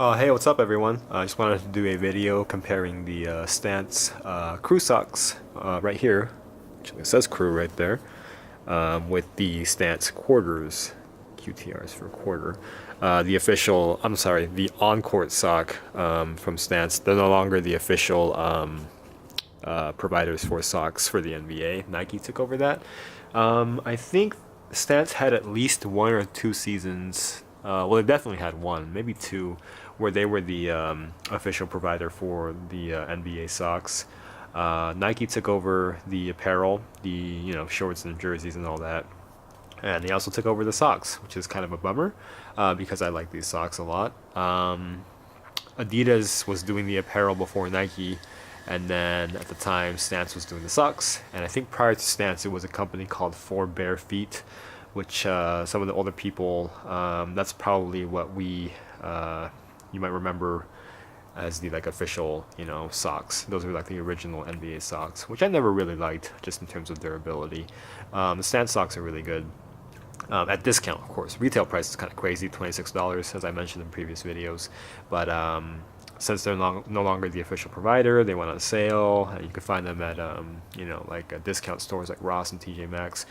Hey, what's up, everyone? I just wanted to do a video comparing the Stance Crew socks right here. Actually, it says Crew right there, with the Stance Quarters, QTRs for quarter. The on-court sock from Stance. They're no longer the official providers for socks for the NBA. Nike took over that. I think Stance had at least 1 or 2 seasons. Well, they definitely had one, maybe two, where they were the official provider for the NBA socks. Nike took over the apparel, the shorts and jerseys and all that, and they also took over the socks, which is kind of a bummer because I like these socks a lot. Adidas was doing the apparel before Nike, and then at the time Stance was doing the socks. And I think prior to Stance, it was a company called For Bare Feet, which some of the older people, that's probably what you might remember as the official socks. Those were like the original NBA socks, which I never really liked just in terms of durability. The Stance socks are really good. At discount, of course. Retail price is kind of crazy, $26, as I mentioned in previous videos. But since they're no longer the official provider, they went on sale. And you can find them at discount stores like Ross and TJ Maxx.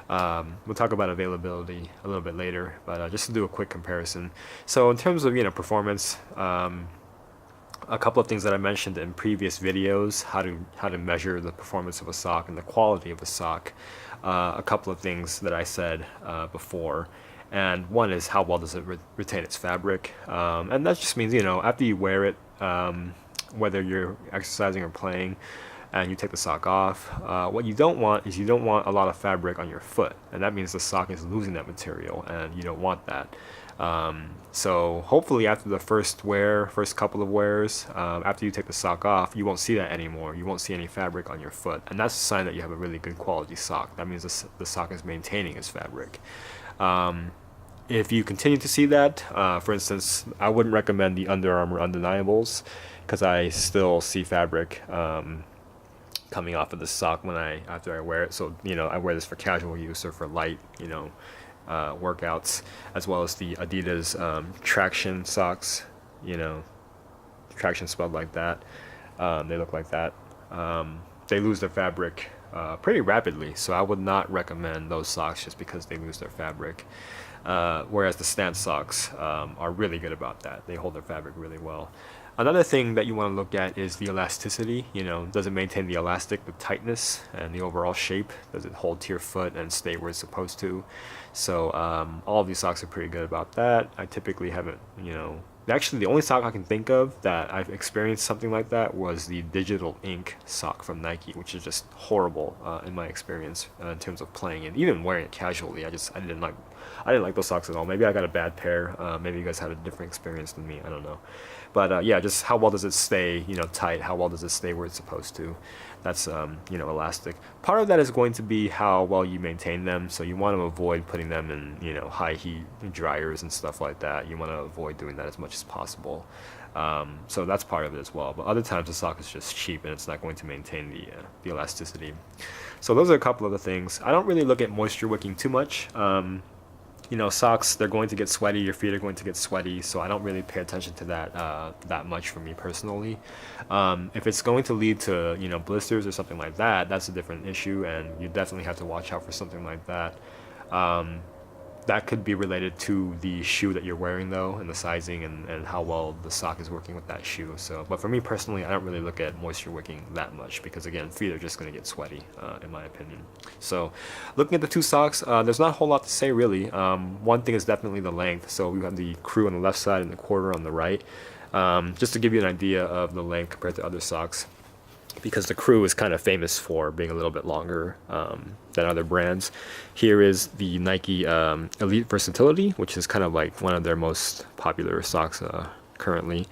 We'll talk about availability a little bit later, but just to do a quick comparison. So in terms of performance, a couple of things that I mentioned in previous videos, how to measure the performance of a sock and the quality of a sock. A couple of things that I said before, and one is how well does it retain its fabric, and that just means after you wear it, whether you're exercising or playing, and you take the sock off, what you don't want is you don't want a lot of fabric on your foot, and that means the sock is losing that material, and you don't want that. So hopefully after the first couple of wears, after you take the sock off, you won't see that anymore. You won't see any fabric on your foot, and that's a sign that you have a really good quality sock. That means the sock is maintaining its fabric. If you continue to see that, for instance, I wouldn't recommend the Under Armour Undeniables because I still see fabric coming off of the sock after I wear it. So I wear this for casual use or for light workouts, as well as the Adidas traction socks. Traction spelled like that. They look like that. They lose their fabric pretty rapidly, so I would not recommend those socks just because they lose their fabric. Whereas the Stance socks are really good about that. They hold their fabric really well. Another thing that you want to look at is the elasticity. Does it maintain the the tightness, and the overall shape? Does it hold to your foot and stay where it's supposed to? So all of these socks are pretty good about that. I typically haven't, actually the only sock I can think of that I've experienced something like that was the Digital Ink sock from Nike, which is just horrible in my experience in terms of playing it, even wearing it casually. I didn't like those socks at all. Maybe I got a bad pair. Maybe you guys had a different experience than me. I don't know. But yeah, just how well does it stay, tight? How well does it stay where it's supposed to? That's, elastic. Part of that is going to be how well you maintain them. So you want to avoid putting them in, high heat dryers and stuff like that. You want to avoid doing that as much as possible. So that's part of it as well. But other times the sock is just cheap and it's not going to maintain the elasticity. So those are a couple of the things. I don't really look at moisture wicking too much. Socks, they're going to get sweaty, your feet are going to get sweaty, so I don't really pay attention to that much for me personally. If it's going to lead to, blisters or something like that, that's a different issue, and you definitely have to watch out for something like that. That could be related to the shoe that you're wearing, though, and the sizing and how well the sock is working with that shoe. So, but for me personally, I don't really look at moisture wicking that much because, again, feet are just going to get sweaty, in my opinion. So, looking at the two socks, there's not a whole lot to say, really. One thing is definitely the length. So, we have the Crew on the left side and the Quarter on the right. Just to give you an idea of the length compared to other socks, because the Crew is kind of famous for being a little bit longer than other brands. Here is the Nike Elite Versatility, which is kind of like one of their most popular socks currently,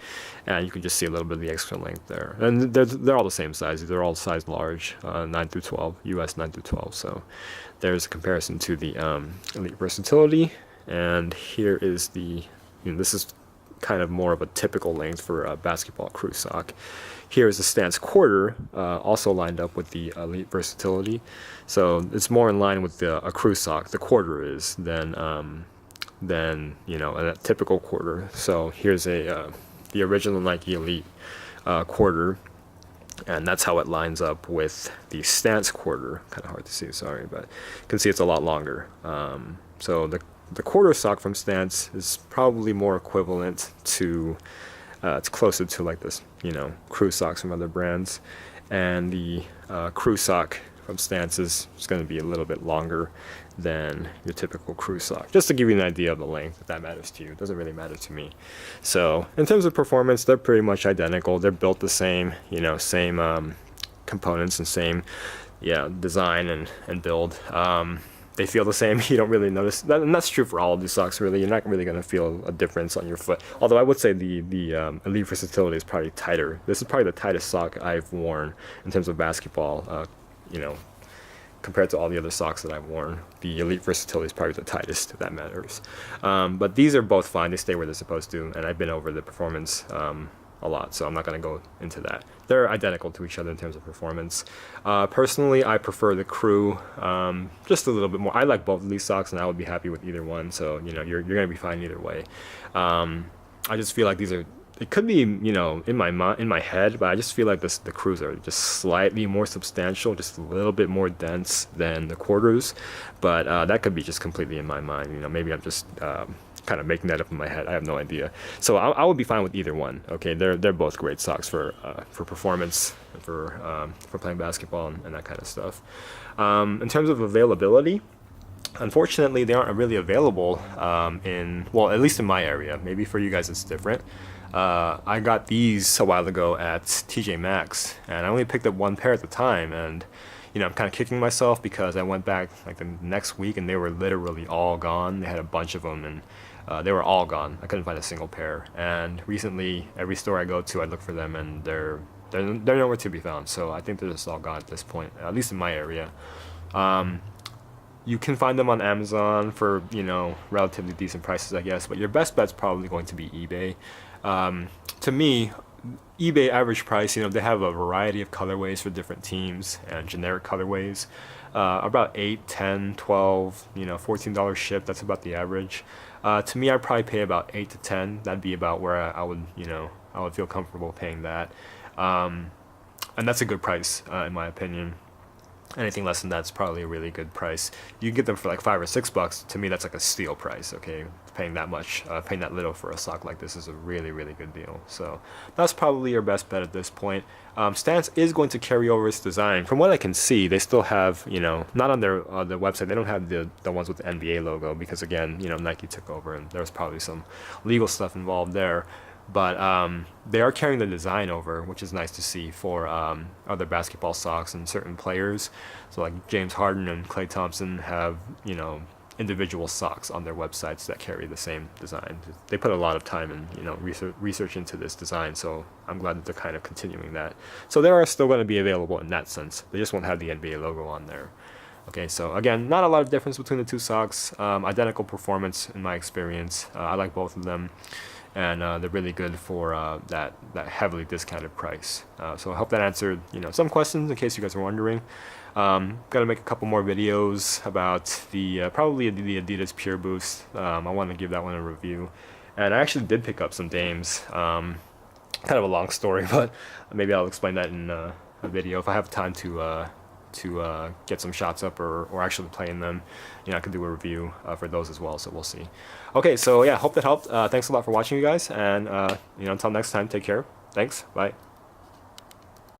and you can just see a little bit of the extra length there. And they're all the same size. They're all size large, 9 through 12, US 9 through 12. So there's a comparison to the Elite Versatility, and here is this is kind of more of a typical length for a basketball Crew sock. Here is the Stance Quarter, also lined up with the Elite Versatility. So it's more in line with a Crew sock, the Quarter is, than a typical Quarter. So here's a the original Nike Elite quarter, and that's how it lines up with the Stance quarter. Kind of hard to see, sorry, but you can see it's a lot longer. So the quarter sock from Stance is probably more equivalent to, it's closer to like this, crew socks from other brands, and the crew sock from Stance is going to be a little bit longer than your typical crew sock. Just to give you an idea of the length, if that matters to you. It doesn't really matter to me. So in terms of performance, they're pretty much identical. They're built the same, same components and same, design and build. They feel the same. You don't really notice that, and that's true for all of these socks. Really, you're not really going to feel a difference on your foot. Although I would say the Elite Versatility is probably tighter. This is probably the tightest sock I've worn in terms of basketball. Compared to all the other socks that I've worn, the Elite Versatility is probably the tightest, if that matters. But these are both fine. They stay where they're supposed to, and I've been over the performance a lot, so I'm not going to go into that. They're identical to each other in terms of performance. Personally, I prefer the Crew just a little bit more. I like both of these socks, and I would be happy with either one, so you're going to be fine either way. I just feel like these are, it could be, in my head, but I just feel like the Crews are just slightly more substantial, just a little bit more dense than the quarters. But that could be just completely in my mind. Maybe I'm just kind of making that up in my head. I have no idea. So I would be fine with either one. Okay, they're both great socks for performance, for playing basketball and that kind of stuff. In terms of availability, unfortunately, they aren't really available at least in my area. Maybe for you guys it's different. I got these a while ago at TJ Maxx, and I only picked up one pair at the time, and I'm kind of kicking myself because I went back like the next week and they were literally all gone. They had a bunch of them, and they were all gone. I couldn't find a single pair. And recently, every store I go to, I look for them, and they're nowhere to be found. So I think they're just all gone at this point, at least in my area. You can find them on Amazon for relatively decent prices, I guess, but your best bet's probably going to be eBay. To me, eBay average price, they have a variety of colorways for different teams and generic colorways. About 8, 10, 12, $14 ship, that's about the average. To me, I'd probably pay about 8 to 10. That'd be about where I would, I would feel comfortable paying that. And that's a good price, in my opinion. Anything less than that's probably a really good price. You can get them for like $5 or $6. To me, that's like a steal price. Okay, paying that much, paying that little for a sock like this is a really, really good deal. So that's probably your best bet at this point. Stance is going to carry over its design. From what I can see, they still have, not on their website. They don't have the ones with the NBA logo because again, Nike took over and there was probably some legal stuff involved there. But they are carrying the design over, which is nice to see for other basketball socks and certain players. So like James Harden and Klay Thompson have, individual socks on their websites that carry the same design. They put a lot of time and research into this design, so I'm glad that they're kind of continuing that. So they are still going to be available in that sense. They just won't have the NBA logo on there. Okay, so again, not a lot of difference between the two socks. Identical performance in my experience. I like both of them. And they're really good for that heavily discounted price. So I hope that answered some questions in case you guys are wondering. Gotta make a couple more videos about probably the Adidas Pure Boost. I want to give that one a review, and I actually did pick up some Dames. Kind of a long story, but maybe I'll explain that in a video if I have time to get some shots up or actually play in them. I could do a review for those as well, so we'll see. Okay, so yeah, hope that helped. Thanks a lot for watching, you guys, and until next time, take care. Thanks, bye.